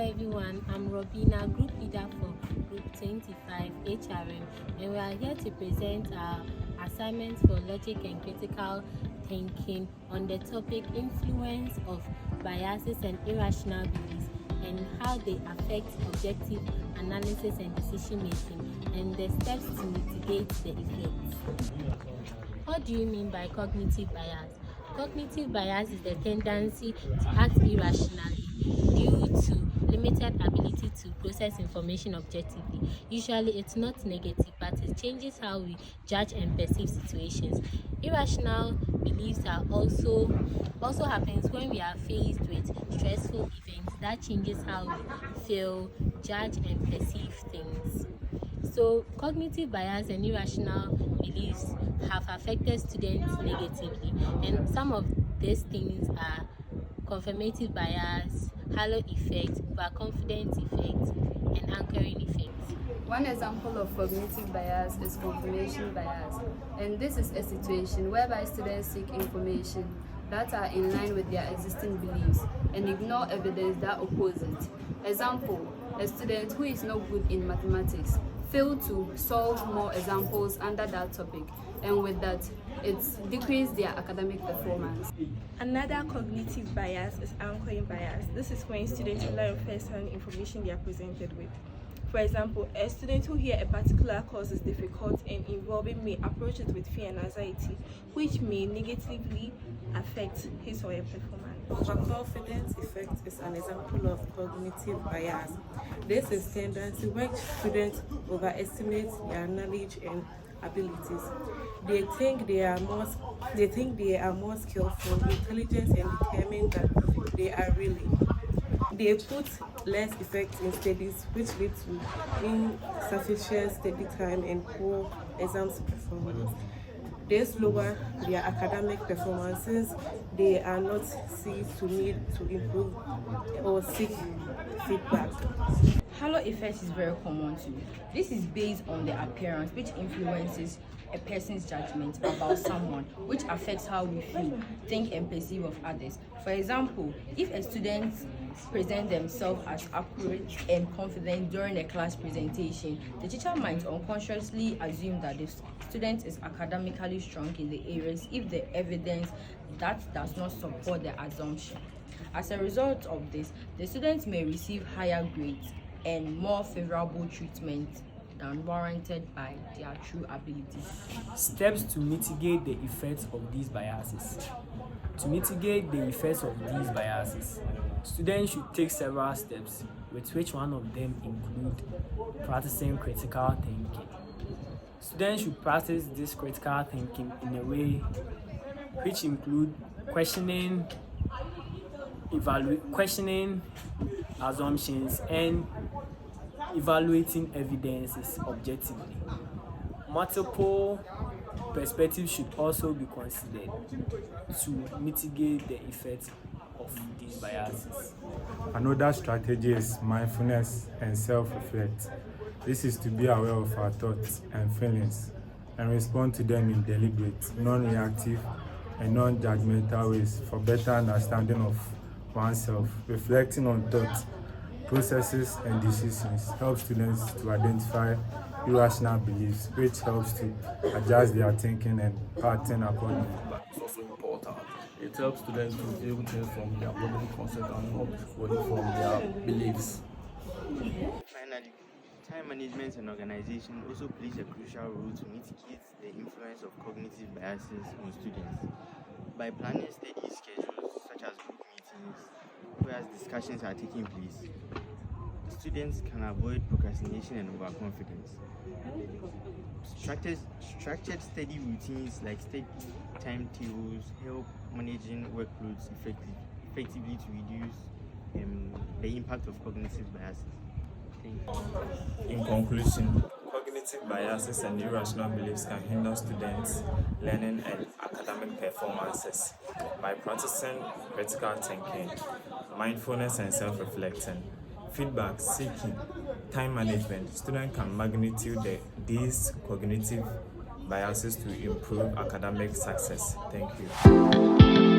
everyone, I'm Robina, Group Leader for Group 25 H.R.M, and we are here to present our assignment for logic and critical thinking on the topic influence of biases and irrational beliefs and how they affect objective analysis and decision making and the steps to mitigate the effects. What do you mean by cognitive bias? Cognitive bias is the tendency to act irrationally due to limited ability to process information objectively. Usually it's not negative, but it changes how we judge and perceive situations. Irrational beliefs are also happens when we are faced with stressful events that changes how we feel, judge and perceive things. So cognitive bias and irrational beliefs have affected students negatively, and some of these things are confirmative bias, halo effect, overconfidence effect, and anchoring effect. One example of cognitive bias is confirmation bias, and this is a situation whereby students seek information that are in line with their existing beliefs and ignore evidence that oppose it. Example, a student who is not good in mathematics fail to solve more examples under that topic, and with that, it decreases their academic performance. Another cognitive bias is anchoring bias. This is when students rely on first-hand information they are presented with. For example, a student who hears a particular course is difficult and involving may approach it with fear and anxiety, which may negatively affect his or her performance. Overconfidence effect is an example of cognitive bias. This is tendency when students overestimate their knowledge and abilities. They think they are more skillful, intelligent, and determined than they are really. They put less effect in studies, which leads to insufficient study time and poor exams performance. They lower their academic performance since they are not seen to need to improve or seek feedback. Halo effect is very common too. This is based on the appearance, which influences a person's judgment about someone, which affects how we feel, think, and perceive of others. For example, if a student presents themselves as accurate and confident during a class presentation, the teacher might unconsciously assume that the student is academically strong in the areas if the evidence that does not support the assumption. As a result of this, the students may receive higher grades and more favorable treatment than warranted by their true abilities. Steps to mitigate the effects of these biases. To mitigate the effects of these biases, students should take several steps, with which one of them include practicing critical thinking. Students should practice this critical thinking in a way which include questioning assumptions and evaluating evidences objectively. Multiple perspectives should also be considered to mitigate the effects of these biases. Another strategy is mindfulness and self-reflect. This is to be aware of our thoughts and feelings and respond to them in deliberate, non-reactive, and non-judgmental ways for better understanding of oneself. Reflecting on thoughts, processes, and decisions helps students to identify irrational beliefs, which helps to adjust their thinking and acting accordingly. It's also important. It helps students to view things from their bodily concept and not only from their beliefs. Finally, time management and organization also plays a crucial role to mitigate the influence of cognitive biases on students. By planning study schedules such as group meetings, where discussions are taking place, students can avoid procrastination and overconfidence. Structured study routines like study timetables help managing workloads effectively to reduce the impact of cognitive biases. Thank you. In conclusion, cognitive biases and irrational beliefs can hinder students' learning and academic performances. By practicing critical thinking, mindfulness and self-reflecting, feedback seeking, time management, students can magnitude these cognitive biases to improve academic success. Thank you.